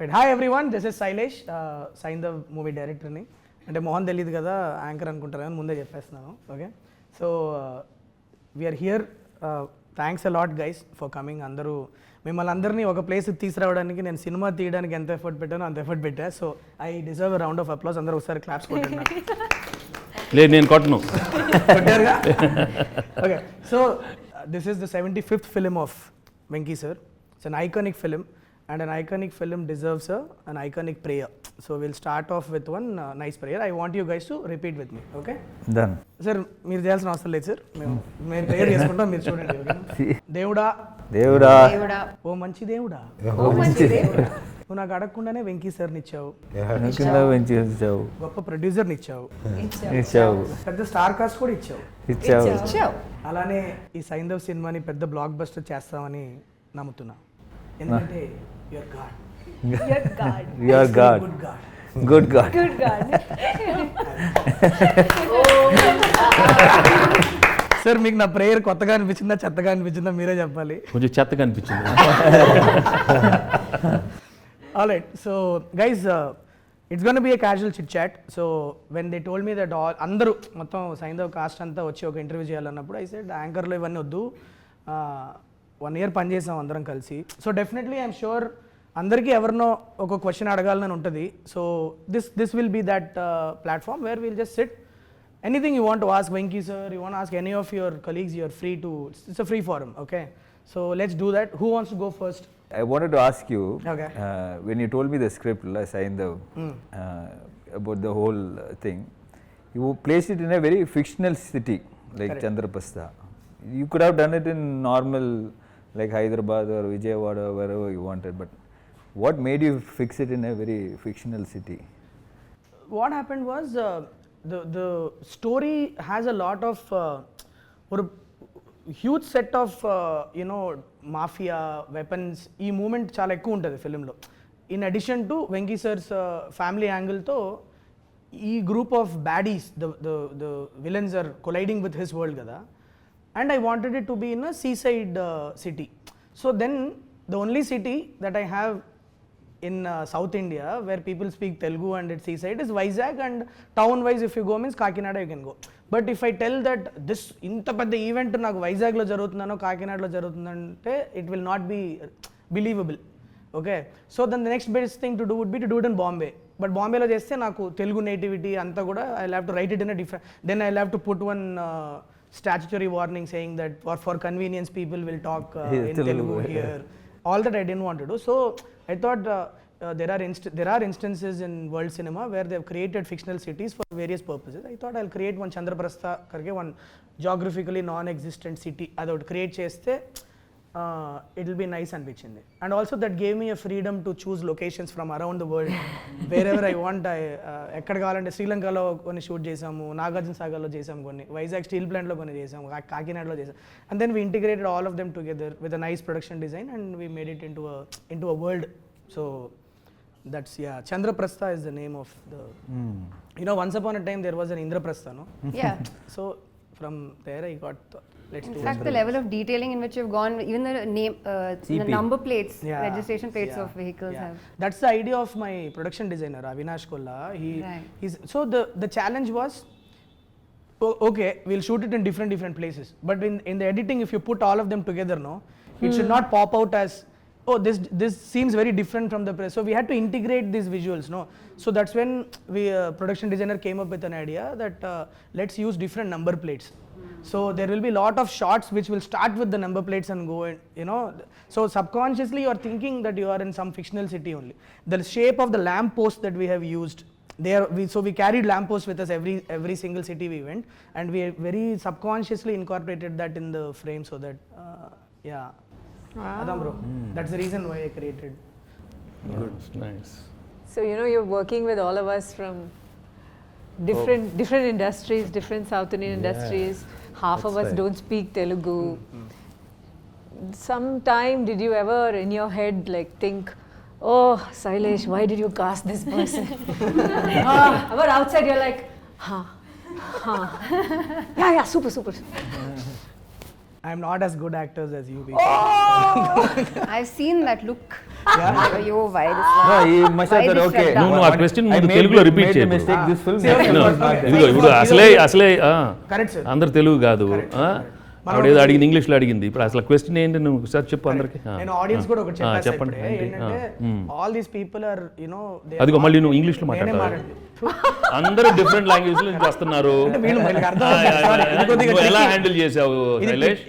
Right. Hi everyone, this is Sailesh, Saindhav movie director ni. అంటే మోహన్ తెలియదు కదా anchor అనుకుంటారు కానీ ముందే చెప్పేస్తున్నాను. Okay, so we're here. Thanks a lot guys for coming. అందరూ మిమ్మల్ని అందరినీ ఒక ప్లేస్ తీసుకురావడానికి నేను సినిమా తీయడానికి ఎంత ఎఫర్ట్ పెట్టానో అంత ఎఫర్ట్ పెట్టా. So I deserve a round of applause. అందరూ ఒకసారి క్లాప్స్ కొట్టండి. లేదు నేను కొట్టను. కొట్టారుగా. Okay, so this is the 75th film of Venky sir. It's an iconic film. And an iconic film deserves an iconic prayer. So we'll start off with one nice prayer. I want you guys to repeat with me. Okay? Done. Sir, మీరు చేయాల్సిన అవసరం లేదు sir. మేము prayer చేసుకుంటాం, మీరు చూడండి. Okay? దేవుడా దేవుడా ఓ మంచి దేవుడా, నువ్వు నాకు అడగకుండానే వెంకీ సార్ని ఇచ్చావు, గొప్ప ప్రొడ్యూసర్ని ఇచ్చావు, పెద్ద స్టార్ కాస్ట్ కూడా ఇచ్చావు. అలానే ఈ సైంధవ్ సినిమాని పెద్ద బ్లాక్ బస్టర్ చేస్తామని నమ్ముతున్నా. ఎందుకంటే గుడ్ గాడ్. సార్ మీకు నా ప్రేయర్ కొత్తగా అనిపించిందా చెత్తగా అనిపించిందా మీరే చెప్పాలి. కొంచెం చెత్తగా అనిపించింది. Alright, so guys, it's gonna be a casual chit chat. So when they told me that అందరూ మొత్తం సైంధవ్ కాస్ట్ అంతా వచ్చి ఒక ఇంటర్వ్యూ చేయాలన్నప్పుడు ఐ సెడ్ యాంకర్లో ఇవన్నీ వద్దు, 1 year పనిచేసాం అందరం కలిసి. సో డెఫినెట్లీ ఐఎమ్ షూర్ అందరికీ ఎవరినో ఒక క్వశ్చన్ అడగాలని ఉంటుంది. So this will be that platform where will just sit. Anything you want to ask Venky sir, you want ask any of your colleagues, you're free to. It's a free form. Okay, so let's do that. Who wants to go first? I wanted to ask you, okay, when you told me the script, Saindhav, about the whole thing, you placed it in a very fictional city like Chandraprastha. You could have done it in normal like Hyderabad or Vijayawada, wherever you wanted, but what made you fix it in a very fictional city? What happened was the story has a lot of or huge set of mafia weapons. ఈ moment చాలా ఎక్కువ ఉంటుంది ఫిలింలో. In addition to Venky sir's family యాంగిల్తో ఈ group of baddies, the villains are colliding with his world కదా. And I wanted it to be in a seaside city. So then the only city that I have in South India where people speak Telugu and it's seaside is Vizag, and town wise if you go means Kakinada you can go. But if I tell that this inta pedda event naku Vizag lo jarugutundano Kakinada lo jarugutundante, it will not be believable. Okay, so then the next best thing to do would be to do it in Bombay. But Bombay lo chesthe naku Telugu nativity anta kuda I'll have to write it in a different, then I'll have to put one statutory warning saying that for convenience people will talk in Telugu here. All that I didn't want to do. So I thought there are instances in world cinema where they have created fictional cities for various purposes. I thought I'll create one Chandraprastha karke, one geographically non-existent city. I would create chesthe it will be nice అనిపించింది. And also that gave me a freedom to choose locations from around the world wherever I want. ఎక్కడ కావాలంటే శ్రీలంకలో కొన్ని shoot చేసాము, నాగార్జున సాగర్లో చేసాము, కొన్ని Vizag steel ప్లాంట్లో కొన్ని చేసాము, కాకినాడలో చేసాము. And then we integrated all of them together with a nice production design and we made it into a world. So that's, yeah, Chandraprastha is the name of the once upon a time there was an Indraprastha, no? Yeah. So from there I got let's do it. In fact, the level of detailing in which you've gone, even the name, the number plates, registration plates of vehicles have. That's the idea of my production designer, Avinash Kolla. He's so the challenge was, okay, we'll shoot it in different places, but in the editing, if you put all of them together, no, it should not pop out as, oh, this seems very different from the press. So we had to integrate these visuals, no. So that's when production designer came up with an idea that let's use different number plates. So there will be lot of shots which will start with the number plates and go in, so subconsciously you are thinking that you are in some fictional city only. The shape of the lamp post that we have used there, so we carried lamp posts with us every single city we went, and we very subconsciously incorporated that in the frame so that yeah. Wow. Adam bro, that's the reason why I created. Good, nice. So you're working with all of us from different industries, different South Indian industries. Half of us don't speak Telugu. Sometime did you ever in your head like think, oh Sailesh, why did you cast this person? But outside you're like, yeah, super. I'm not as good actors as you people. Oh! I've seen that look. Yo, why this one? No, he must have Why thought, this okay. Shraddha? No, ఆ question I ముందు made- తెలుగులో repeat made the చేయకు. mistake, this film. See, okay, No, okay. ఇదిగో అసలే Correct, sir. అందరు తెలుగు కాదు ఆవిడేదో అడిగింది ఇంగ్లీష్లో అడిగింది ఇప్పుడు అసలు క్వశ్చన్ ఏంటి నువ్వు ఒకసారి చెప్పు అందరికి నేను ఆడియన్స్ కూడా ఒకటి చెప్పాను చెప్పండి ఏంటంటే all these people are you know అదిగో మళ్ళీ నువ్వు ఇంగ్లీష్లో మాట్లాడాలి అందరూ డిఫరెంట్ లాంగ్వేజ్ నుంచి వస్తున్నారు నువ్వు ఎలా హ్యాండిల్ చేసావు శైలేష్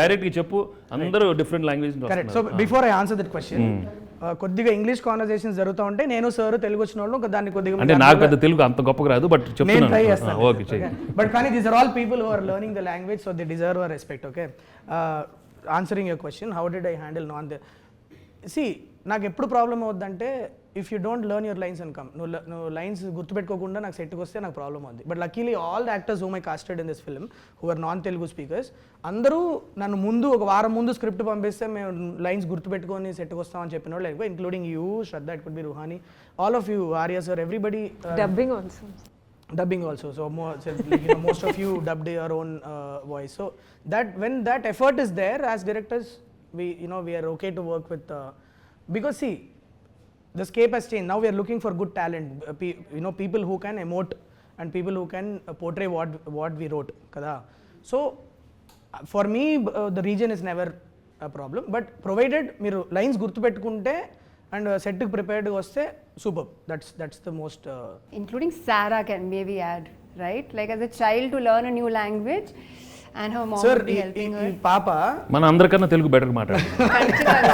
డైరెక్ట్ గా చెప్పు అందరూ డిఫరెంట్ లాంగ్వేజ్ నుంచి correct. So before I answer that question కొద్దిగా ఇంగ్లీష్ కాన్వర్సేషన్స్ జరుగుతూ ఉంటే నేను సార్ తెలుగు వచ్చిన వాళ్ళు దాన్ని కొద్దిగా అంటే నాకు పెద్ద తెలుగు అంత గొప్పగా రాదు బట్ నేను ట్రై చెప్తున్నాను చేస్తాను. ఓకే చెయ్యి బట్ కానీ these are all people who are learning the language so they deserve our respect. Okay, answering your question how did I handle non the see నాకు ఎప్పుడు ప్రాబ్లం అవుద్దంటే if you don't learn your lines and come నువ్వు lines గుర్తుపెట్టుకోకుండా నాకు సెట్కి వస్తే నాకు problem అవుద్ది. But luckily all the actors whom I casted in this film who are non Telugu speakers అందరూ నన్ను ముందు ఒక వారం ముందు స్క్రిప్ట్ పంపిస్తే మేము లైన్స్ గుర్తుపెట్టుకొని సెట్కి వస్తామని చెప్పిన వాళ్ళు ఎక్కువ including you Shraddha, it could be Ruhani, all of you, Arya sir, everybody. Dubbing also. Dubbing also, so more, so, like, you know, most of you dubbed your own voice. So that when that effort is there, as directors, we are okay to work with because see, the scape has changed. Now we are looking for good talent, people who can emote and people who can portray what we wrote, kada. So for me, the region is never a problem, but provided మీరు lines గుర్తుపెట్టుకుంటే and set prepared వస్తే super. That's the most Including Sarah can maybe add, right? Like as a child to learn a new language and her mom sir would be helping her. పాప మన అందరికన్నా Telugu better మాట్లాడు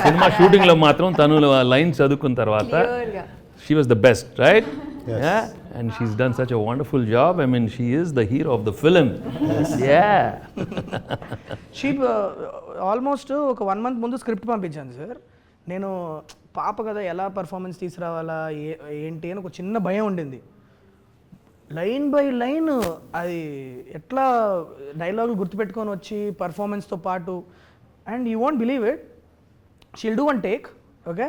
cinema shooting లో మాత్రం తను line చదువుకున్న తర్వాత Clear గా. she was the best, right? Yeah, and she's done such a wonderful job. I mean, she is the hero of the film. Yeah. She almost ఒక 1 month ముందు script పంపించాను sir. నేను పాప కదా ఎలా పర్ఫార్మెన్స్ తీసుకురావాలా ఏంటి అని ఒక చిన్న భయం ఉండింది. లైన్ బై లైన్ అది ఎట్లా డైలాగులు గుర్తుపెట్టుకొని వచ్చి పర్ఫార్మెన్స్తో పాటు and you won't believe it she'll do one take. Okay,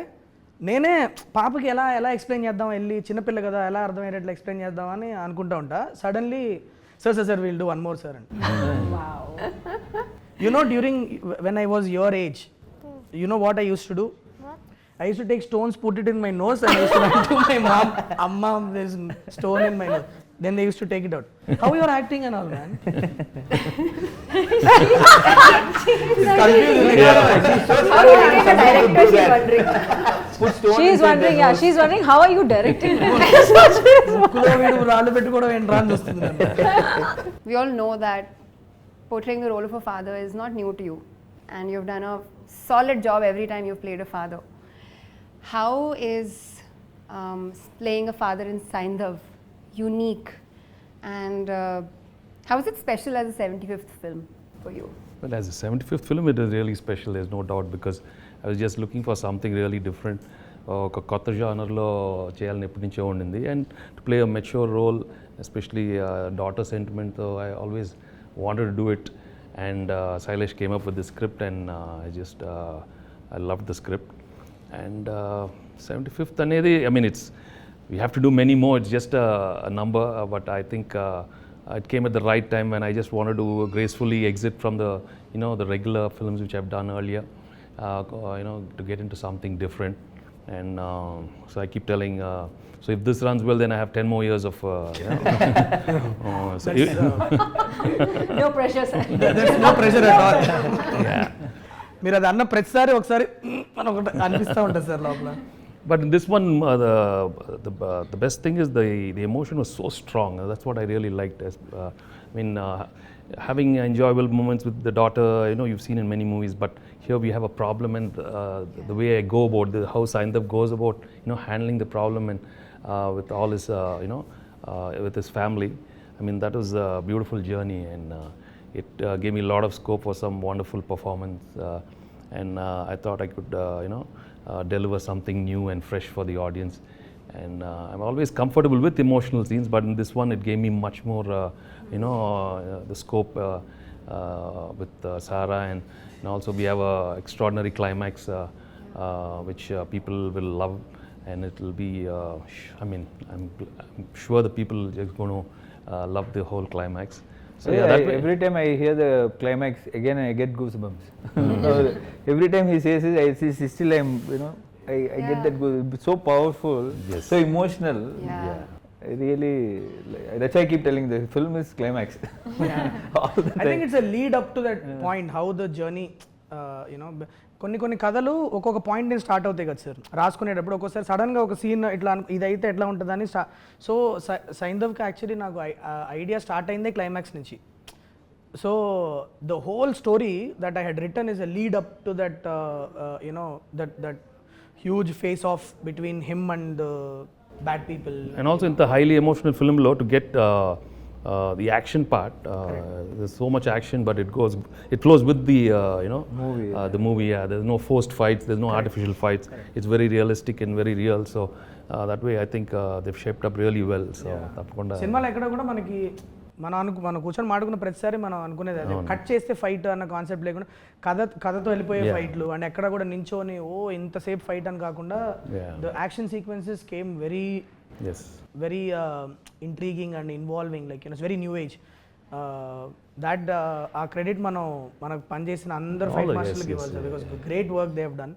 నేనే పాపకి ఎలా ఎక్స్ప్లెయిన్ చేద్దాం, వెళ్ళి చిన్నపిల్ల కదా ఎలా అర్థమయ్యేటట్లు ఎక్స్ప్లెయిన్ చేద్దామని అనుకుంటా ఉంటా. Suddenly sir will do one more sir and during when I was your age what I use to do? I used to take stones, put it in my nose, and I used to run to my mom, Amma, there's stone in my nose. Then they used to take it out. How you are acting and all, man? She's wondering, she's wondering how are you directing? We all know that portraying the role of a father is not new to you, and you've done a solid job every time you've played a father. How is playing a father in Saindhav unique, and how is it special as a 75th film for you? Well, as a 75th film, it is really special, there's no doubt, because I was just looking for something really different. ఒక కొత్త జానర్లో చేయాలని ఎప్పటి నుంచో ఉండింది, and to play a mature role, especially daughter సెంటిమెంట్తో I always wanted to do it. And Sailesh came up with the script, and I loved the script. And 75th అనేది, I mean, we have to do many more, it's just a number, but I think it came at the right time when I just wanted to gracefully exit from the regular films which I've done earlier, to get into something different. And so I keep telling, so if this runs well, then I have 10 more years of No pressure, sir. There's no pressure at all. Yeah. మీరు అది అన్న ప్రతిసారి ఒకసారి అని ఒకటి అనిపిస్తూ ఉంటుంది sir లోపల. But in this one, the best thing is the emotion was so strong. That's what I really liked. Having enjoyable moments with the daughter, you've seen in many movies, but here we have a problem, and the way I go about how Saindhav goes about, handling the problem and with all his, with his family. I mean, that was a beautiful journey, and it gave me a lot of scope for some wonderful performance. And I thought I could, deliver something new and fresh for the audience. And I'm always comfortable with emotional scenes, but in this one it gave me much more, the scope with Sarah, and also we have a extraordinary climax which people will love, and it will be, I'm sure the people are going to love the whole climax. So every time I hear the climax again, I get goosebumps. Every time he says it, I still am, I get that so powerful, Yes. so emotional. Yeah. I really, that's why I keep telling the film is climax. All the I think time. it's a lead up to that point, how the journey, కొన్ని కథలు ఒక్కొక్క point నుంచి start అవుతాయి కదా sir, రాసుకునేటప్పుడు ఒక్కోసారి సడన్గా ఒక scene ఇట్లా ఇది అయితే ఎట్లా ఉంటుందని సో సైంధవ్కి యాక్చువల్లీ నాకు ఐడియా స్టార్ట్ అయిందే క్లైమాక్స్ నుంచి. So the whole story that I had written is a lead up to that that huge face of between him and bad people. And also in the highly emotional film law, to get the action part, there's so much action, but it flows with the Movie. the movie. Yeah, there's no forced fights, there's no artificial fights. It's very realistic and very real. So that way, I think they've shaped up really well. So tapakunda సినిమాలో ఎక్కడ కూడా మనకి మనం కూర్చొని మాడుకున్న ప్రతిసారి మనం అనుకునేది అదే, కట్ చేస్తే ఫైట్ అన్న కాన్సెప్ట్ లేకుండా కథతో వెళ్ళిపోయే ఫైట్లు, అండ్ ఎక్కడ కూడా నించోని ఇంతసేపు ఫైట్ అని కాకుండా the action sequences came very intriguing and involving, like it's very new age. That ఆ క్రెడిట్ మనకు పనిచేసిన అందరు ఫైట్ మాస్టర్లకు ఇవ్వాలి, because great work they have done.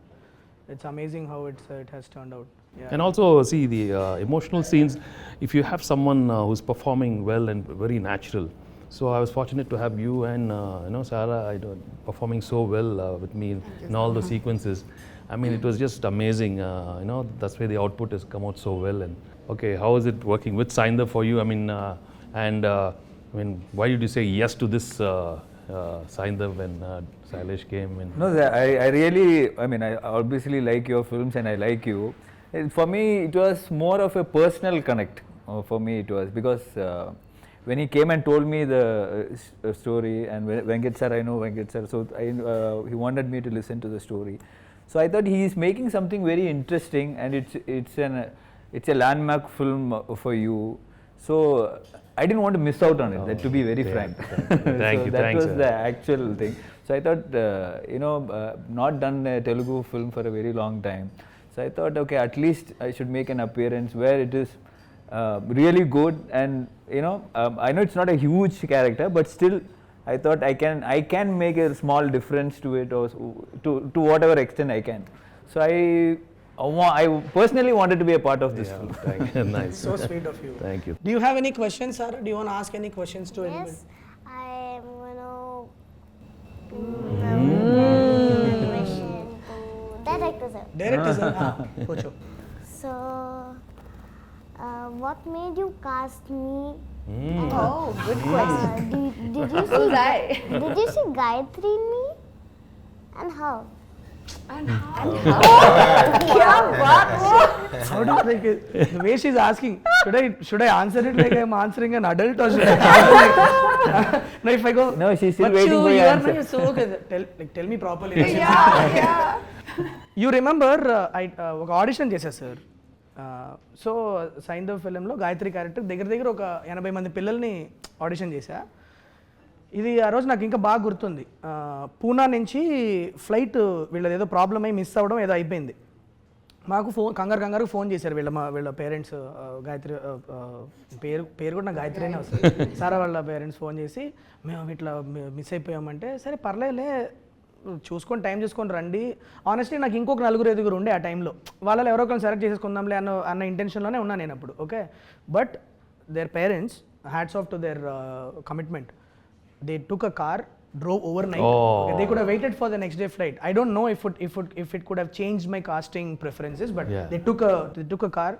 It's amazing how it has turned out. Yeah. And also, see the emotional scenes. If you have someone who's performing well and very natural, so I was fortunate to have you and Sarah performing so well with me in all the sequences. I mean, it was just amazing. That's why the output has come out so well. And okay, how is it working with Saindhav for you? I mean, why did you say yes to this Saindhav when Sailesh came in? No, I really, I obviously like your films and I like you. For me, it was more of a personal connect. For me, it was because when he came and told me the story, and Venkat sir, I know Venkat sir, so he wanted me to listen to the story. So I thought he is making something very interesting, and it's a landmark film for you. So I didn't want to miss out on it. That to be very frank. Thank you. That Thanks, was sir. the actual thing. So I thought, not done a Telugu film for a very long time. So I thought, okay, at least I should make an appearance where it is really good. And I know it's not a huge character, but still, I thought I can make a small difference to it, or to whatever extent I can. So I personally wanted to be a part of this film. Thank you. Nice. So sweet of you. Thank you. Do you have any questions, Sarah? Do you want to ask any questions to anybody? Yes, I am going to question to director sir. Director sir, पूछो. So, what made you cast me? Oh, good question. Did you Who's see? I? Did you see Gayatri in me? And how? How do like the way she's asking? Should I answer it like I'm answering an adult, or should I answer like, no, if I go, No, she's still "But waiting you, for your you are answer." not so okay. Tell me properly. Yeah. You remember ఒక audition చేశా sir. So Saindhav ఫిలింలో Gayathri character దగ్గర ఒక 80 మంది పిల్లల్ని audition చేశా. ఇది ఆ రోజు నాకు ఇంకా బాగా గుర్తుంది. పూనా నుంచి ఫ్లైట్ వీళ్ళది ఏదో ప్రాబ్లం అయ్యి మిస్ అవ్వడం ఏదో అయిపోయింది. మాకు కంగారు ఫోన్ చేశారు వీళ్ళ పేరెంట్స్. గాయత్రి పేరు కూడా నాకు గాయత్రినే వస్తుంది. సారా వాళ్ళ పేరెంట్స్ ఫోన్ చేసి, మేము ఇట్లా మిస్ అయిపోయామంటే, సరే పర్లేదులే చూసుకొని టైం చూసుకొని రండి. ఆనెస్ట్లీ నాకు ఇంకొక 4-5 ఉండే ఆ టైంలో, వాళ్ళలో ఎవరో ఒకరిని సెలెక్ట్ చేసేసుకుందాంలే అన్న ఇంటెన్షన్లోనే ఉన్నాను నేను అప్పుడు. Okay, but their parents, hats off to their commitment. They took a car, drove overnight. Oh. Okay, they could have waited for the next day flight. I don't know if it could have changed my casting preferences, but Yeah. they took a car.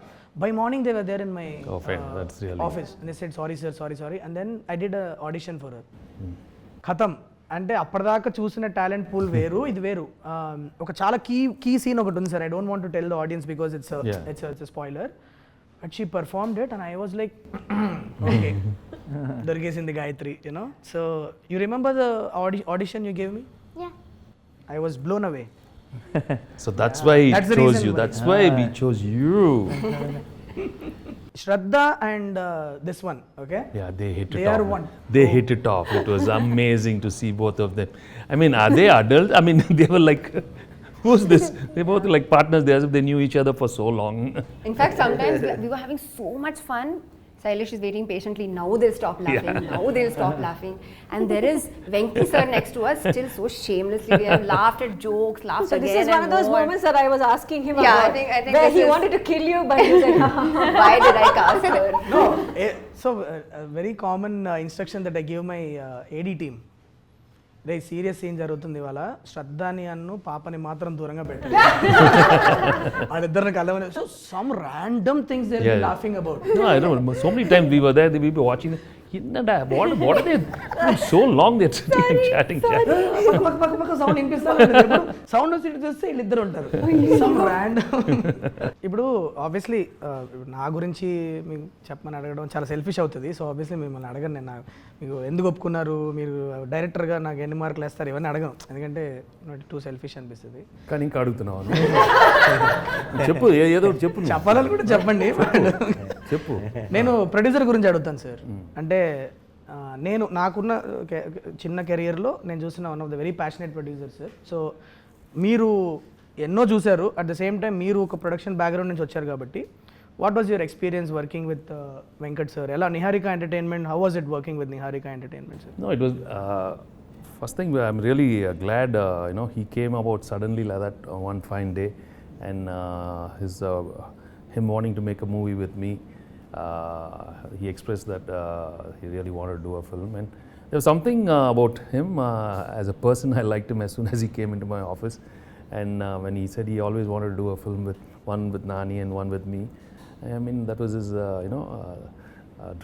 By morning they were there in my fine. That's really office, and they said sorry sir, sorry, and then I did a audition for her. Khatam. అంటే అప్పటిదాకా చూసిన talent pool వేరు, ఇది వేరు. ఒక చాలా key scene ఒకటి ఉంది sir. I don't want to tell the audience because it's spoiler. But she performed it and I was like, okay, దొరికేసింది Gayathri, so you remember the audition you gave me? Yeah. I was blown away. So that's why we That's the chose reason you. why. That's why we chose you. Shraddha and this one, okay? Yeah, they hit it They off. are one. They hit it off. It was amazing to see both of them. I mean, are they adults? I mean, they were like, who's this? They both like partners. They as if they knew each other for so long. In fact, sometimes we were having so much fun. Sailesh is waiting patiently. Now they'll stop laughing. Now they'll stop laughing. And there is Venki sir next to us, still so shamelessly. We have laughed at jokes, laughed So again. this is one of those moments that I was asking him Yeah, about. I think where this he is- wanted to kill you, but he said, Why did I cast her? No, so a very common instruction that I give my AD team. రే serious scene జరుగుతుంది ఇవాళ శ్రద్ధాని అన్ను పాపని మాత్రం దూరంగా పెట్టాలి వాళ్ళిద్దరిని కలవని so some random things they are laughing about No, I know. So many times we were there, we were watching. What are they? So long they're sitting and chatting. పక్క sound వినిపిస్తారు సౌండ్ వచ్చి ఇటు చూస్తే వీళ్ళిద్దరు ఉంటారు some random ఇప్పుడు obviously నా గురించి మీకు చెప్పమని అడగడం చాలా సెల్ఫిష్ అవుతుంది సో ఆబ్వియస్లీ మిమ్మల్ని అడగను నేను మీకు ఎందుకు ఒప్పుకున్నారు మీరు డైరెక్టర్గా నాకు ఎన్ని మార్కులు వేస్తారు ఇవన్నీ అడగను ఎందుకంటే టూ సెల్ఫిష్ అనిపిస్తుంది కానీ ఇంకా అడుగుతున్నావు చెప్పు ఏదో ఒకటి చెప్పు నువ్వు. చెప్పాలని కూడా చెప్పండి చెప్పు నేను ప్రొడ్యూసర్ గురించి అడుగుతాను సార్ అంటే నేను నాకున్న చిన్న కెరియర్లో నేను చూసిన one of the very passionate producer sir so మీరు ఎన్నో చూశారు అట్ ద సేమ్ టైం మీరు ఒక ప్రొడక్షన్ బ్యాక్గ్రౌండ్ నుంచి వచ్చారు కాబట్టి what was your experience working with Venkat sir ఎలా Niharika entertainment how was it working with Niharika entertainment sir No, it was first thing. I'm really glad he came about suddenly like that one fine day, and him wanting to make a movie with me. He expressed that he really wanted to do a film, and there was something about him as a person. I liked him as soon as he came into my office, and when he said he always wanted to do a film with one with Nani and one with me. I mean that was his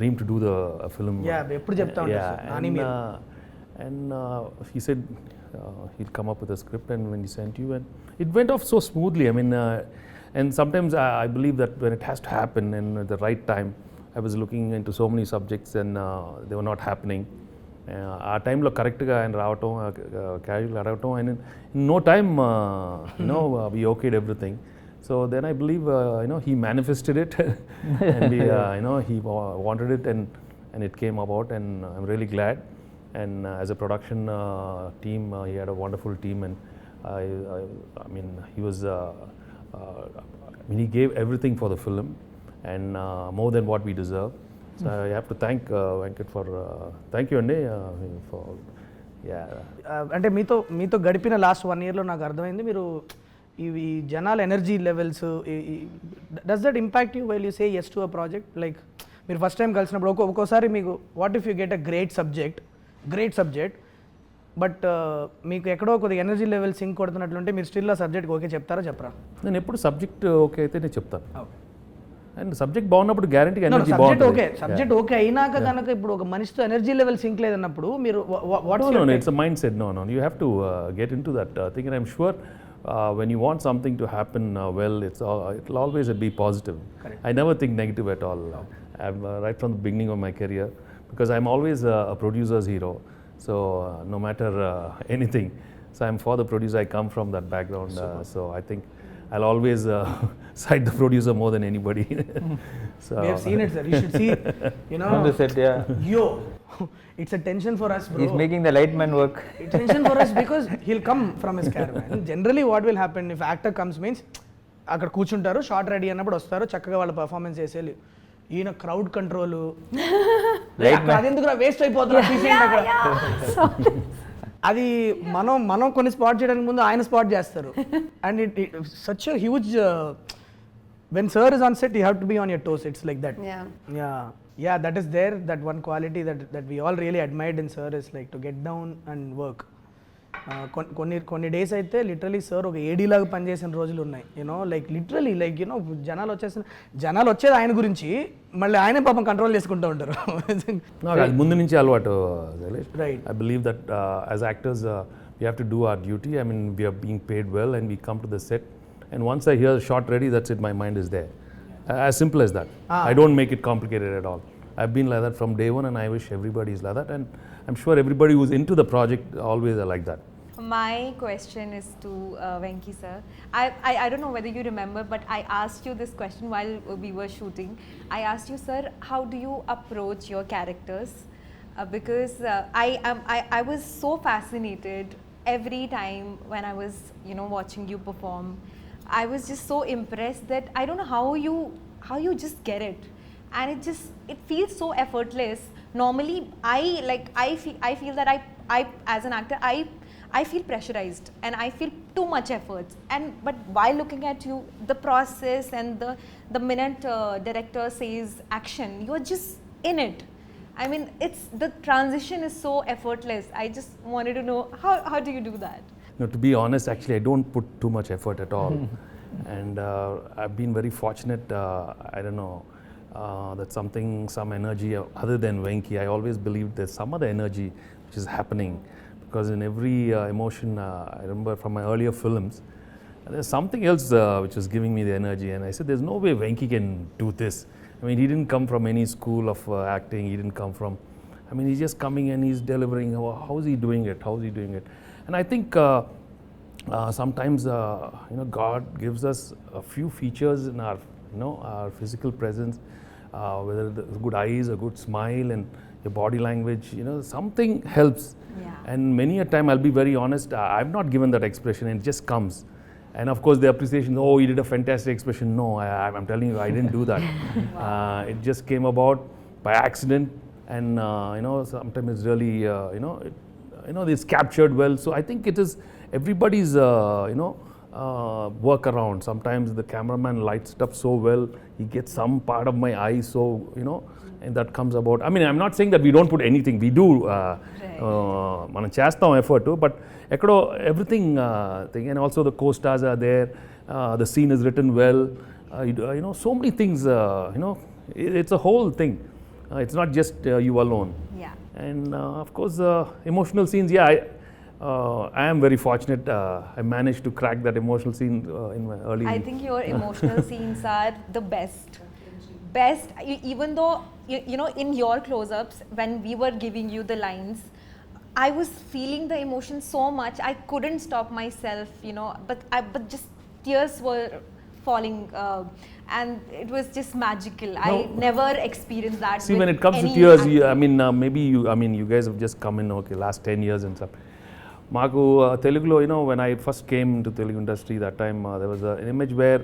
dream to do a film. Yeah, ఎప్పుడు చెప్తా ఉంటారు sir Nani మీరు And he said he'll come up with a script, and when he sent you, and it went off so smoothly. I mean, and sometimes I believe that when it has to happen and at the right time, I was looking into so many subjects and they were not happening. ఆ టైంలో కరెక్ట్గా ఆయన రావటం క్యాజువల్గా అడగటం and in no time we okayed everything. So then I believe he manifested it and he wanted it and it came about, and I'm really glad. And as a production team, he had a wonderful team, and I mean he was he gave everything for the film, and more than what we deserve. So I have to thank Venkat for thank you Andi for అంటే మీతో గడిపిన last 1 yearలో నాకు అర్థమైంది మీరు ఇవి జనాల energy levels does that impact you while you say yes to a project like మీరు first time కలిసినప్పుడు ఒక్కోసారి మీకు what if you get a great subject but మీకు ఎక్కడో కొద్దిగా ఎనర్జీ లెవెల్ సింక్ కొడుతున్నట్లుంటే మీరు స్టిల్ ఆ సబ్జెక్ట్ ఓకే చెప్తారా చెప్పరా నేను ఎప్పుడు సబ్జెక్ట్ ఓకే అయితే నేను చెప్తాను అండ్ సబ్జెక్ట్ బాగున్నప్పుడు గ్యారంటీగా ఎనర్జీ సబ్జెక్ట్ ఓకే బాగుంటుంది సబ్జెక్ట్ ఓకే అయినాక కనుక ఇప్పుడు ఒక మనిషితో ఎనర్జీ లెవెల్ సింక్ లేదన్నప్పుడు మీరు No, it's a mindset. No. You have to get into that thing, and I'm sure when you want something to happen well, it'll always be positive. Correct. I never think negative at all. I'm right from the beginning of my career, because I'm always a producer's hero. So no matter anything, so I'm for the producer. I come from that background, so I think I'll always cite the producer more than anybody. So we have seen it, sir. You should see, On the set, yeah. yo, it's a tension for us, bro. He's making the light man work. It's tension for us because he'll come from his caravan. Generally what will happen if actor comes means అక్కడ కూర్చుంటారు short ready అన్నప్పుడు వస్తారు చక్కగా వాళ్ళ performance చేసేయాలి ఈయన crowd control అదెందుకు waste అయిపోతుంది అక్కడ అది మనం కొన్ని స్పాట్ చేయడానికి ముందు ఆయన స్పాట్ చేస్తారు and it such a huge when sir is on set you have to be on your toes, it's like that. Yeah, that is there, that one quality that we all really admired in sir is like to get down and work. కొన్ని days అయితే literally sir ఒక ఏడీ లాగా పనిచేసిన రోజులు ఉన్నాయి like literally like జనాలు వచ్చేది ఆయన గురించి మళ్ళీ ఆయనే పాపం కంట్రోల్ చేసుకుంటూ ఉంటారు అది ముందు నుంచి అలవాటు Right. I believe that as actors we have to do our duty. I mean we are being paid well and we come to the set, and once I hear shot ready, that's it, my mind is there. As simple as that. I don't make it complicated at all. I've been like that from day one, and I wish everybody is like that, and I'm sure everybody who's into the project always are like that. My question is to Venki sir. I don't know whether you remember, but I asked you this question while we were shooting. I asked you, sir, how do you approach your characters? Because I was so fascinated every time when I was watching you perform. I was just so impressed that I don't know how you just get it. and it feels so effortless. Normally, I feel that I as an actor, I feel pressurized and I feel too much effort. But while looking at you, the process and the minute director says action, you're just in it. I mean, the transition is so effortless. I just wanted to know how do you do that? No, to be honest, actually, I don't put too much effort at all. And I've been very fortunate, I don't know, that some energy other than Venki. I always believed there's some other energy which is happening. Because in every emotion, I remember from my earlier films, there's something else which was giving me the energy. And I said, there's no way Venki can do this. I mean, he didn't come from any school of acting. He didn't come from, I mean, he's just coming and he's delivering. How is he doing it? How is he doing it? And I think sometimes, God gives us a few features in our, our physical presence, whether the good eyes, a good smile, and your body language, something helps. Yeah. And many a time, I'll be very honest, I've not given that expression, and it just comes. And of course, the appreciation, oh, you did a fantastic expression. No, I'm telling you, I didn't do that. Wow. It just came about by accident, and sometimes it's really, it's captured well. So I think it is everybody's, work around. Sometimes the cameraman lights it up so well, he gets some part of my eye, so, and that comes about. I mean, I'm not saying that we don't put anything. We do, మనం చేస్తాం effort too, but everything thing, and also the co-stars are there, the scene is written well, so many things, it's a whole thing. It's not just you alone. Yeah. And of course, emotional scenes, I am very fortunate. I managed to crack that emotional scene in my early. I think your emotional scenes are the best. Even though, in your close-ups, when we were giving you the lines, I was feeling the emotion so much, I couldn't stop myself, but just tears were falling, and it was just magical. No. I never experienced that. See, when it comes to tears, maybe you guys have just come in, last 10 years and stuff. Maku, Telugulo, when I first came to Telugu industry, that time, there was an image where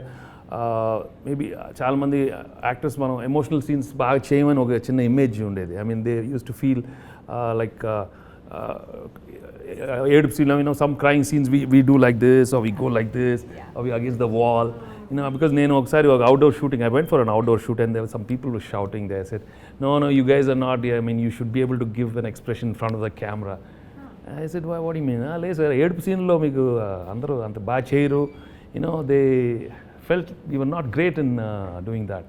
maybe చాలా మంది actors మనం emotional scenes బాగా చేయమని ఒక చిన్న image ఉండేది. I mean, they used to feel like ఏడుపు సీన్లో, some crying scenes we do like this, or we go like this, or we against the wall. Because నేను ఒకసారి ఒక outdoor shooting, I went for an outdoor shoot, and there were some people were shouting there. I said, no, you guys are not, I mean, you should be able to give an expression in front of the camera. I said, what do you mean? లేదు sir, ఏడుపు సీన్లో మీకు అందరూ అంత బాగా చేయరు. They felt we were not great in doing that.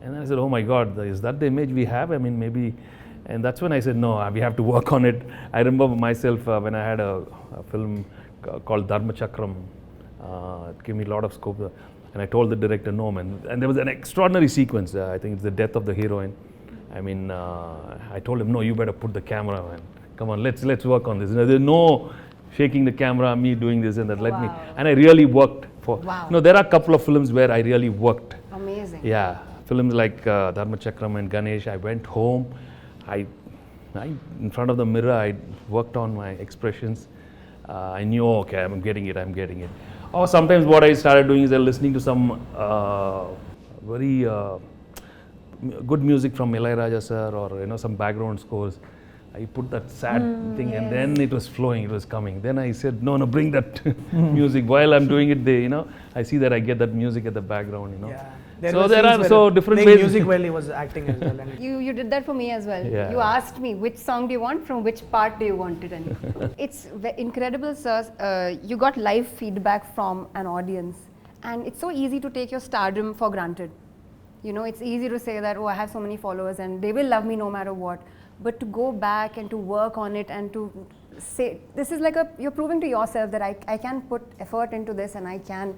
And I said, oh my God, is that the image we have? I mean, maybe. And that's when I said, no, we have to work on it. I remember myself when I had a film called Dharma Chakram. It gave me a lot of scope. And I told the director, no, man. And there was an extraordinary sequence. I think it's the death of the heroine. I mean, I told him, no, you better put the camera, man. Come on, let's work on this. There's no shaking the camera, me doing this and that. Let me. And I really worked for. Wow. There are a couple of films where I really worked. Amazing. Yeah, films like Dharma Chakram and Ganesh. I went home. I in front of the mirror, I worked on my expressions. I knew, okay, I'm getting it. Or sometimes what I started doing is listening to some very good music from Ilayaraja sir, or some background scores. I put that sad thing, and then it was flowing, it was coming. Then I said, no, bring that music. While I'm doing it, I see that I get that music at the background, Yeah. So there are so different ways. Music while he was acting as well. And You did that for me as well. Yeah. You asked me which song do you want, from which part do you want it, and it's incredible, sir. You got live feedback from an audience, and it's so easy to take your stardom for granted. It's easy to say that, oh, I have so many followers and they will love me no matter what. But to go back and to work on it and to say, this is like you're proving to yourself that I can put effort into this and I can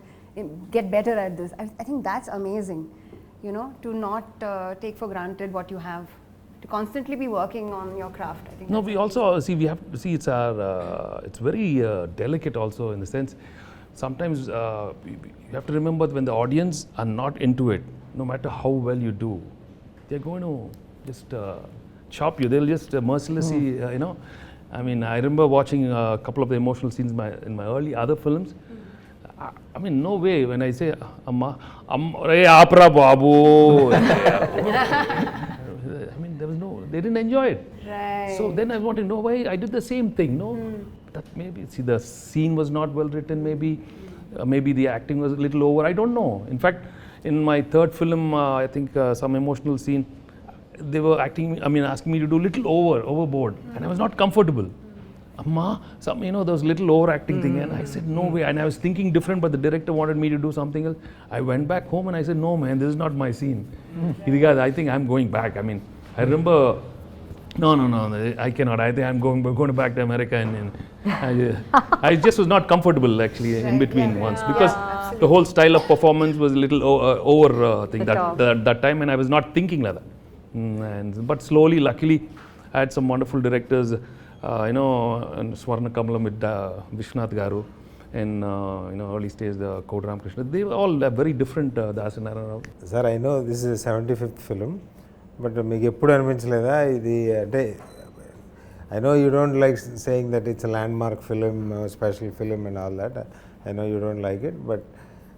get better at this. I think that's amazing, to not take for granted what you have, to constantly be working on your craft. I think. No, we also see, we have to see, it's very delicate also, in the sense, sometimes you have to remember when the audience are not into it, no matter how well you do, they're going to just chop you. They'll just mercilessly, I mean, I remember watching a couple of the emotional scenes in my early other films. I mean, no way. When I say, Amma, hey, Apra Babu. I mean, there was no, they didn't enjoy it. Right. So then I want to know why I did the same thing. No, that maybe, see, the scene was not well written, maybe the acting was a little over. I don't know. In fact, in my third film, I think some emotional scene, they were asking me to do little overboard, and I was not comfortable. Amma, those little overacting thing, and I said no way, and I was thinking different, but the director wanted me to do something else. I went back home and I said, no man, this is not my scene. I think I'm going back. I mean, I remember, no, I cannot. I think I'm going back to America, and I just was not comfortable actually in between once, because the whole style of performance was a little over thing that time, and I was not thinking like that. But slowly, luckily, I had some wonderful directors, and Swarna Kamalam with Vishwanath Garu, and early stage the Kodram Krishna. They were all very different. Das and Narayana. Sir, I know this is a 75th film, but మీకు ఎప్పుడు అనిపించలేదా ఇది అంటే I know you don't like saying that it's a landmark film, special film and all that. I know you don't like it, but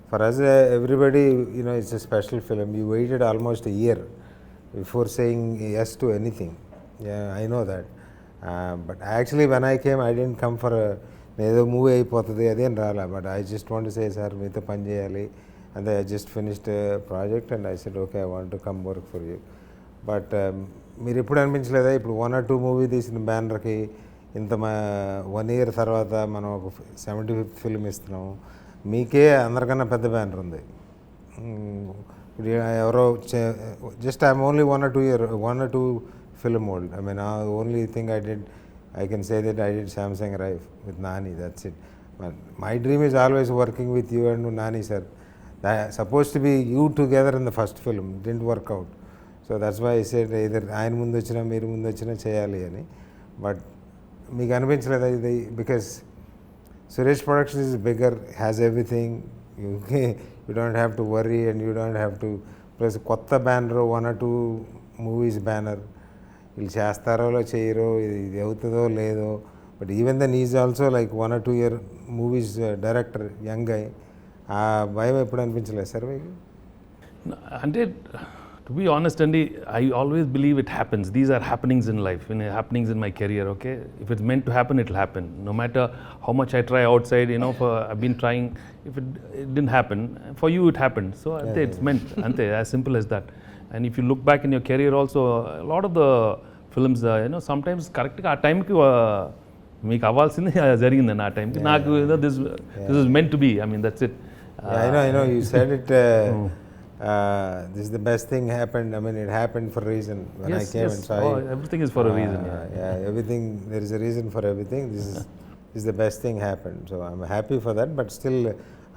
for us, everybody, it's a special film. You waited almost a year before saying yes to anything. Yeah, I know that. But actually, when I came, I didn't come for ఏదో movie అయిపోతుంది అదేం రాలా, but I just want to say sir మీతో పని చేయాలి, and I just finished a project and I said okay, I want to come work for you. But మీరు ఎప్పుడు అనిపించలేదా ఇప్పుడు 1 or 2 మూవీ తీసిన బ్యానర్కి ఇంత 1 year తర్వాత మనం ఒక 75th ఫిల్మ్ ఇస్తున్నాం, మీకే అందరికన్నా పెద్ద బ్యానర్ ఉంది. ఇప్పుడు ఎవరో just I'm only 1 or 2 film old. I mean, the only thing I can say that I did Samsung Rife with Nani, that's it. But my dream is always working with you and Nani sir. That supposed to be you together in the first film, didn't work out. So that's why I said either ఆయన ముందు వచ్చినా మీరు ముందు వచ్చినా చేయాలి అని. But మీకు అనిపించలేదా ఇది, because Suresh productions is bigger, has everything, you don't have to worry and you don't have to, plus కొత్త బ్యానర్ 1 or 2 మూవీస్ బ్యానర్, వీళ్ళు చేస్తారో చేయరో, ఇది అవుతుందో లేదో, but even then is also like 1 or 2 year movies director, young అయ్యి, ఆ భయం ఎప్పుడు అనిపించలేదు సార్ మీకు? అంటే to be honest, Andy, I always believe it happens. These are happenings in life, happenings in my career, okay? If it's meant to happen, it'll happen. No matter how much I try outside, I've been trying, if it didn't happen, for you it happened. So it's meant, ante, as simple as that. And if you look back in your career also, a lot of the films, sometimes correct ఆ టైంకి మీకు అవ్వాల్సింది జరిగిందండి. ఆ టైంకి నాకు this is meant to be. I mean, that's it. I know you said it. This is the best thing happened. I mean, it happened for a reason. When I came and saw you, everything is for a reason. Yeah, everything, there is a reason for everything. This is the best thing happened. So I'm happy for that. But still,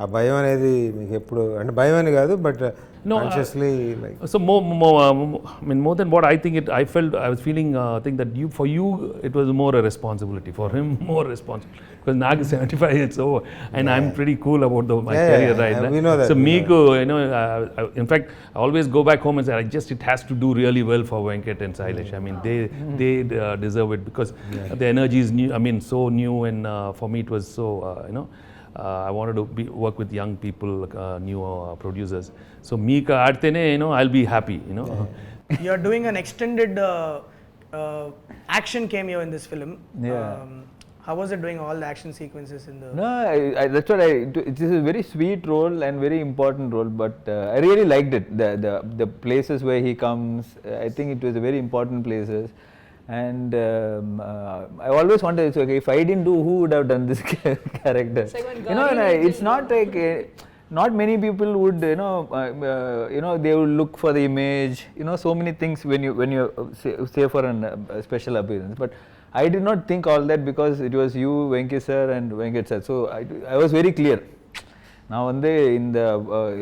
ఆ భయం అనేది మీకు ఎప్పుడు, అంటే భయం అని కాదు, but consciously like, so more than what I think I was feeling think that for you it was more a responsibility, for him more responsibility, because Nag is 75, it's over, and I'm pretty cool about my career right now. We know that. So Meeku, in fact, I always go back home and say, it has to do really well for Venkat and Sailesh. I mean, they deserve it, because the energy is new. I mean, so new, and for me it was so I wanted to work with young people, new producers. So Meeka aadtene, I'll be happy, You're doing an extended action cameo in this film. Yeah. How was it doing all the action sequences in the... No, that's what it is a very sweet role and very important role, but I really liked it. The places where he comes, I think it was a very important places. And I always wondered, okay, if I didn't do, who would have done this character? It's not like not many people would, they would look for the image, so many things when you say for a special appearance. But I did not think all that, because it was you, Venki sir, and Venkat sir. So I was very clear. நான் வந்து இந்த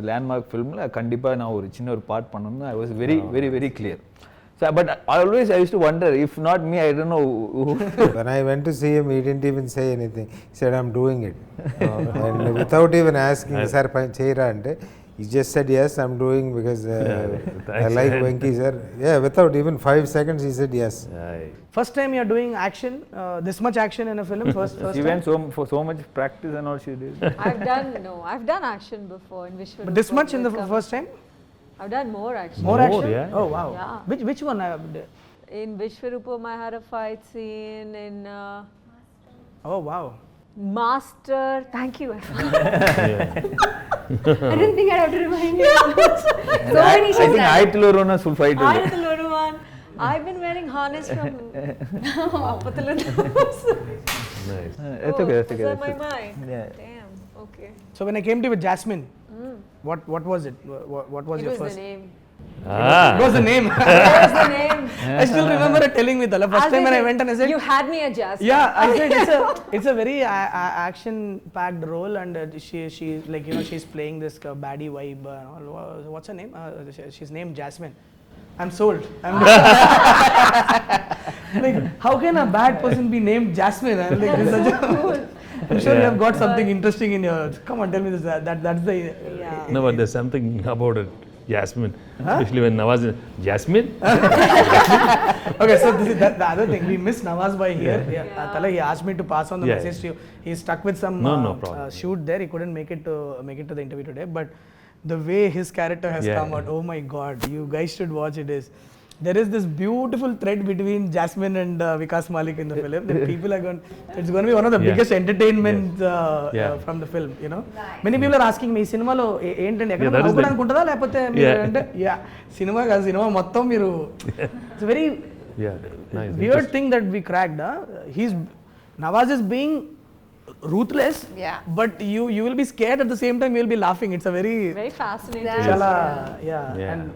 landmark ஃபிலிமில் கண்டிப்பாக நான் ஒரு சின்ன ஒரு part பண்ணணும்னு I was very, very, very clear. So, but always I used to wonder, if not me, I don't know who. When I went to see him, he didn't even say anything. He said, I'm doing it. And without even asking, sir, cheyra ante, He just said yes, I'm doing because I thanks. like Venki sir. Yeah, without even 5 seconds, he said yes. First time you're doing action, this much action in a film. First She time. went for so much practice and all she did. I've done action before in Vishwarupa. But this much in the first time? I've done more action. More action? yeah. Oh wow. Yeah. Which one? In Vishwarupa, I had a fight scene. In Oh wow. Master, thank you. I didn't think I'd have to remind you. So many I think Aitlu Rona's full fight. I've been wearing harness from Appathalu. Nice. It's okay, that's okay. Is that my mind? Yeah. Damn, okay. So when I came to you with Jasmine, what was it? What was It your was first? the name. It was the name. It was the name. I still remember her telling me the first time when I went and I said, you had me at Jasmine. yeah, I said it's a very action-packed role, and she like she's playing this baddie vibe. What's her name? She's named Jasmine. I'm sold. Like, how can a bad person be named Jasmine? I'm like, this is such a I'm sure you have got something interesting in your. Come on, tell me this. That's the. Yeah. No, but there's something about it. Jasmine, especially when Nawaz is Jasmine. Okay, so this is the other thing. We miss Nawaz Bhai here. Tala, he asked me to pass on the message to you. He's stuck with some no problem. shoot there. He couldn't make it to the interview today. But the way his character has come out, oh my God, you guys should watch it. There is this beautiful thread between Jasmine and Vikas Malik in the film. The people are going. It's going to be one of the biggest entertainment from the film. Many people are asking me, cinema lo ఏంటండి ఎక్కడ నవ్వుకోవడానికి అనుకుంటుందా లేకపోతే మీరు అంటే cinema కాదు cinema మొత్తం మీరు. It's a very weird thing that we cracked. Nawaz is being ruthless, but you will be scared at the same time. You will be laughing. It's a very fascinating.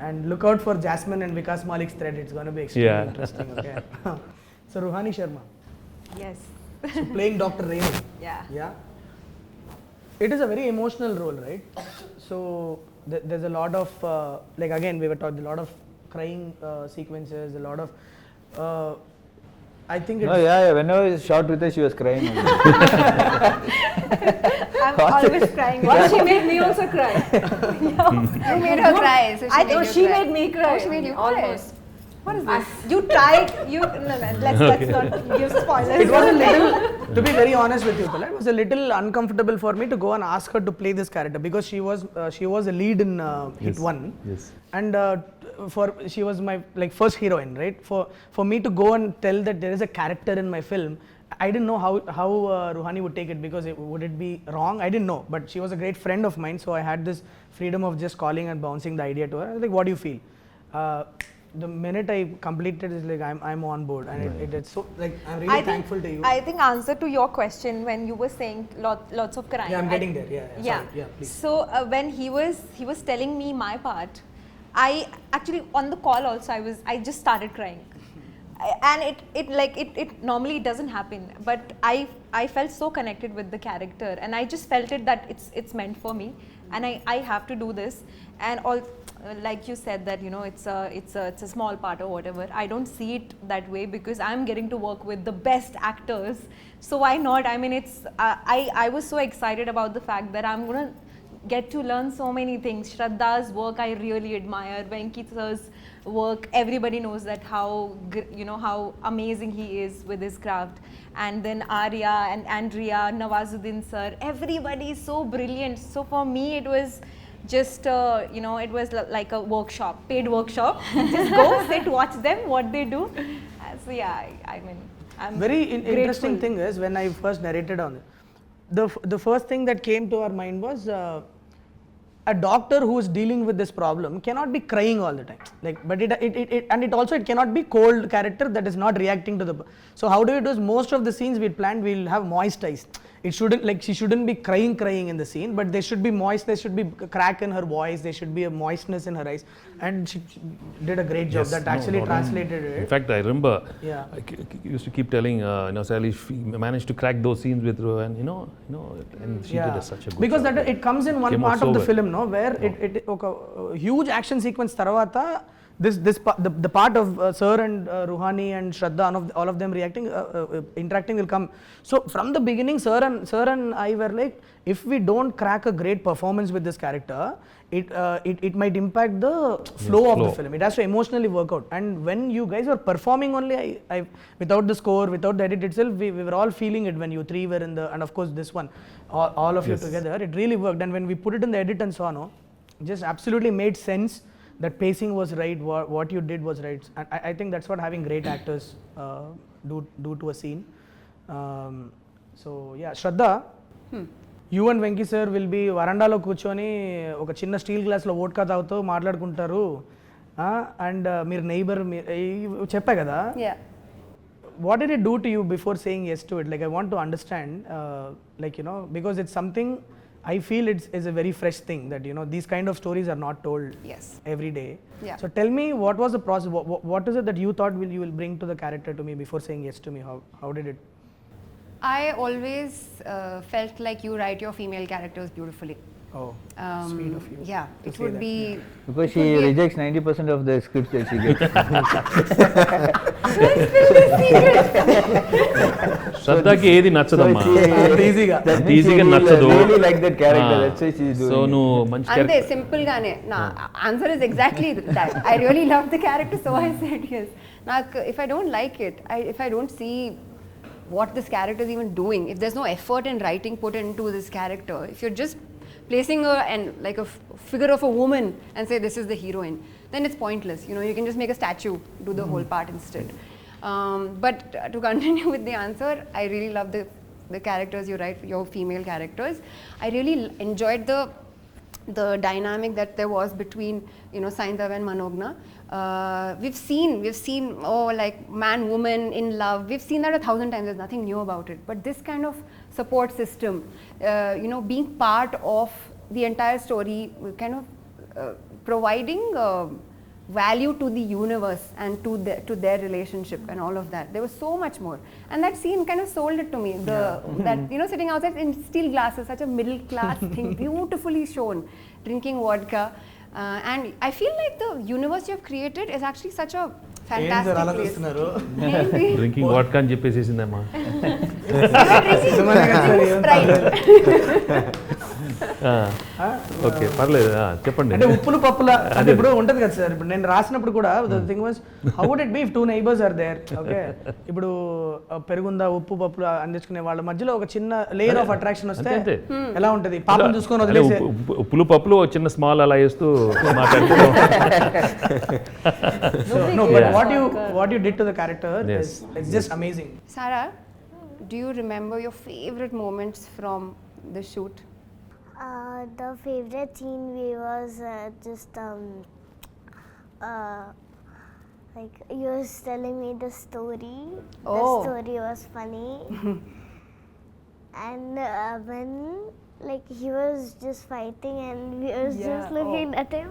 And look out for Jasmine and Vikas Malik's thread. It's going to be extremely interesting. Okay. So Ruhani Sharma. Yes. So playing Dr. Renu. Yeah. It is a very emotional role, right? So there's a lot of like again we were taught a lot of crying sequences, a lot of. I think it's. No, whenever I shot with her, she was crying. I'm always crying. Well, she made me also cry. You made her cry. So She made me cry. Oh, she made you cry. Almost. What is this? You tried. Let's not give spoilers. It was a little, to be very honest with you, Tala, it was a little uncomfortable for me to go and ask her to play this character because she was a lead in Hit 1. Yes. And she was my first heroine, right? For me to go and tell that there is a character in my film, I didn't know how Ruhani would take it because would it be wrong? I didn't know, but she was a great friend of mine, so I had this freedom of just calling and bouncing the idea to her. I was like, what do you feel? The minute I completed, it's like I'm on board, and it's so like I'm really thankful to you. I think answer to your question when you were saying lots of crying. Yeah, I'm getting there. Yeah. Please. So when he was telling me my part, I actually on the call also I just started crying. And it normally doesn't happen, but I felt so connected with the character, and I just felt it that it's meant for me, and I have to do this. And all like you said that it's a small part or whatever. I don't see it that way because I'm getting to work with the best actors, so why not? I mean, it's I was so excited about the fact that I'm gonna get to learn so many things. Shraddha's work I really admire. Venkate's work, everybody knows that how amazing he is with his craft. And then Arya and Andrea, Nawazuddin sir, everybody is so brilliant. So for me it was just it was like a workshop, paid workshop. Just go sit, watch them, what they do. So yeah, I mean, I'm very grateful. interesting thing is when I first narrated on it, the first thing that came to our mind was a doctor who is dealing with this problem cannot be crying all the time. But it cannot be cold character that is not reacting to the. So how do we do? Most of the scenes we planned, we'll have moist eyes. It shouldn't she shouldn't be crying in the scene, but they should be moist. There should be a crack in her voice. There should be a moistness in her eyes, and she did a great job. That actually translated it. In fact, I remember. I used to keep telling Sailesh, managed to crack those scenes with her, and and she did such a good because job. It comes in one part of the film, no, where it huge action sequence tarvata the part of Sir and Ruhani and Shraddha, all of them reacting, interacting will come. So from the beginning, Sir and I were like, if we don't crack a great performance with this character, it might impact the flow of the film. It has to emotionally work out. And when you guys were performing only, I without the score, without the edit itself, we were all feeling it when you three were in the, and of course this one, all of you together, it really worked. And when we put it in the edit and so on, just absolutely made sense. That pacing was right, what you did was right. And I think that's what having great actors do to a scene. So yeah, Shraddha, you and Venki sir will be varandalo కూర్చొని ఒక చిన్న steel గ్లాస్లో vodka తాగుతూ మాట్లాడుకుంటారు and మీరు neighbour చెప్పా కదా. What did it do to you before saying yes to it? Like I want to understand, like you know, because it's something I feel it's a very fresh thing that you know these kind of stories are not told every day. So tell me, what was the process? What is it that you thought you will bring to the character to me before saying yes to me? How did it? I always felt like you write your female characters beautifully. Oh, sweet of you. Yeah, it would be because she rejects 90% of the scripts that she gets. Shraddhaki ఏది నచ్చదమ్మా, ఈజీగా నచ్చదు. Really like that character. That's why she's doing. So నువ్వు మంచి అంతే simple గానే నా answer is exactly that. I really love the character, so I said yes. నాకు if I don't like it, if I don't see what this character is even doing, if there's no effort in writing put into this character, if you're just placing her and like a figure of a woman and say this is the heroine, then it's pointless. You know, you can just make a statue do the whole part instead. But to continue with the answer, I really love the characters you write, your female characters. I really enjoyed the dynamic that there was between, you know, Saindhav and Manogna. We've seen like man woman in love, we've seen that 1,000 times. There's nothing new about it, but this kind of support system, you know, being part of the entire story, kind of providing value to the universe and to their relationship and all of that. There was so much more, and that scene kind of sold it to me. That you know, sitting outside in steel glasses, such a middle class thing, beautifully shown, drinking vodka. And I feel like the universe you have created is actually such a fantastic place. Drinking vodka అని చెప్పేసేసిందమ్మా. Okay పర్లేదు, చెప్పండి. అంటే ఉప్పులు పప్పుల అంటే ఇప్పుడు ఉంటుంది కదా సార్, ఇప్పుడు నేను రాసినప్పుడు కూడా the thing was how would it be if 2 neighbors are there. Okay, ఇప్పుడు పెరుగుందా ఉప్పు పప్పులు అందించుకునే వాళ్ళ మధ్యలో ఒక చిన్న లేయర్ ఆఫ్ అట్రాక్షన్ వస్తే ఎలా ఉంటుంది? పాపం చూసుకొని వదిలేసే ఉప్పులు పప్పులు చిన్న స్మాల్ అలా వేస్తూ మాట్లాడుతూ. No, but what you did to the character is it's just amazing. Sarah, do you remember your favorite moments from the shoot? The favorite scene was just like you was telling me the story. The story was funny. And when like he was just fighting and we was just looking at him.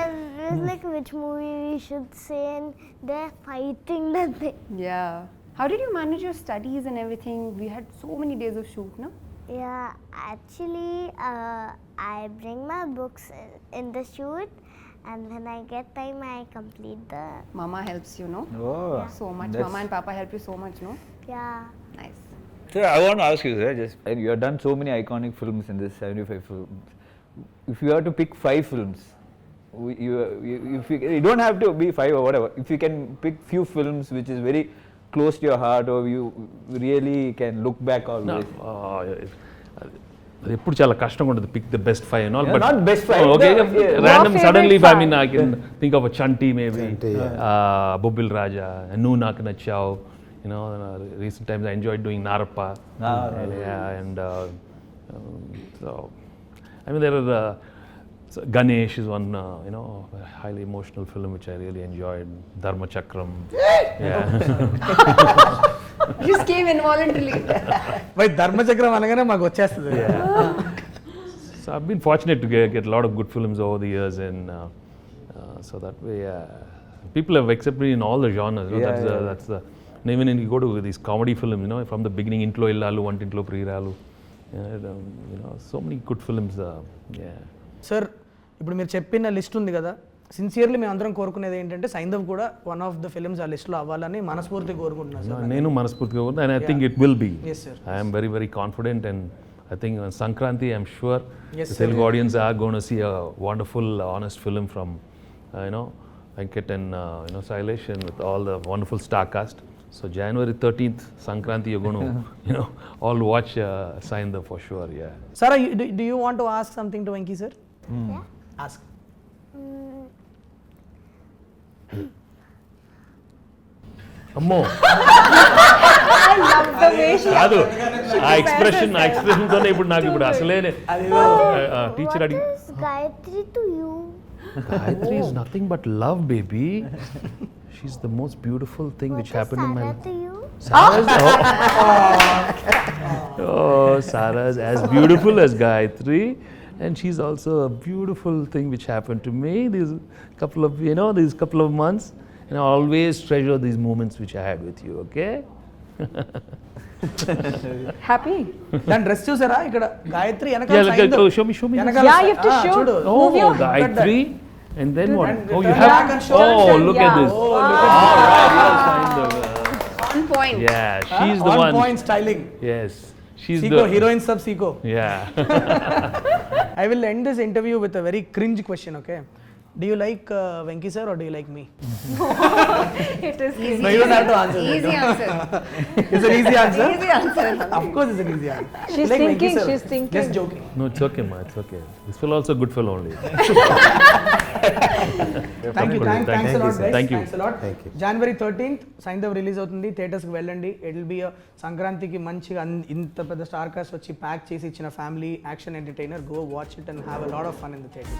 And it was like which movie we should say, and they're fighting that thing. Yeah. How did you manage your studies and everything? We had so many days of shoot, no? Yeah, actually I bring my books in the shoot, and when I get time I complete the... Mama helps you, no? Oh, so much. Mama and Papa help you so much, no? Yeah. Nice. So I want to ask you, sir, you have done so many iconic films in this 75 films. If you have to pick 5 films, you don't have to be 5 or whatever. If you can pick few films which is very close to your heart, or you really can look back always. అది ఎప్పుడు చాలా కష్టంగా ఉంటుంది, pick the best 5 and all, but not best 5. Okay, random suddenly I mean I can think of a Chanti maybe, Bobbil Raja, Nu Nak Nachao, you know, recent times I enjoyed doing Narappa. And so I mean there are so Ganesh is one, you know, highly emotional film which I really enjoyed. Dharma Chakram. You just came involuntarily. Why Dharma Chakram anagane maku vachestadi. So I've been fortunate to get a lot of good films over the years, and so that way people have accepted me in all the genres. You know, that's the and even when you go to these comedy films, you know, from the beginning, Intlo Illalu, Vantintlo Priralu, So many good films. Yeah. Sir ఇప్పుడు మీరు చెప్పిన list ఉంది కదా, sincerely మేము అందరం కోరుకునేది ఏంటంటే సైంధవ్ కూడా వన్ ఆఫ్ ద ఫిల్మ్స్ ఆ లిస్ట్లో అవ్వాలని మనస్ఫూర్తిగా కోరుకుంటున్నాను సార్. నేను మనస్ఫూర్తిగా and I think it will be. Yes, sir. I am very, very confident, and I think on Sankranti, I'm sure Yes, the sir. Telugu audience are going to see a wonderful, honest film from, Venkat and, Sailesh, and with all the wonderful star cast. So January 13th, Sankranti, you're going to, all watch Saindhav for sure, yeah. Sara, do you want to ask something to Venki sir? Yeah. Ask. Ammo. The way she కాదు ఆ expression తోనే ఇప్పుడు నాకు ఇప్పుడు అసలే teacher అడిగి What is Gayatri to you? Gayatri is nothing but love, baby. She's the most beautiful thing which What is happened in my Sarah life. to you? Sarah's as beautiful as Gayatri, and she's also a beautiful thing which happened to me these couple of months, and I always treasure these moments which I had with you, okay? Happy? దాని dress చూసారా ఇక్కడ Gayatri Yeah, వెనకాల show me. వెనకాల Yeah, you have to show. చూడు. Move your Gayatri, and then what? And Oh, you turn have. back and show and Look yeah. at this. Oh, look at All right, yes, Saindhav. On point. Yeah, she's the on one. point styling. Yes, she's Seiko, the heroine sub Seiko. Yeah. I will end this interview with a very cringe question, okay? Do you like Venki sir or do you like me? It is No, you don't have to answer that. Easy answer. It's an easy answer. Easy answer. Of course, it's an easy answer. She's Like Venki thinking, sir. she's thinking. Just joking. No, it's okay, ma. It's okay. This fellow also a good fellow only. Thank you. Thanks a lot, guys. Thank you. Thanks a lot. Thank you. January 13th Saindhav release అవుతుంది, థియేటర్స్కి వెళ్ళండి. It will be సంక్రాంతికి మంచిగా ఇంత పెద్ద star cast వచ్చి pack చేసి ఇచ్చిన family action entertainer. Go watch it and have a lot of fun in the theatre.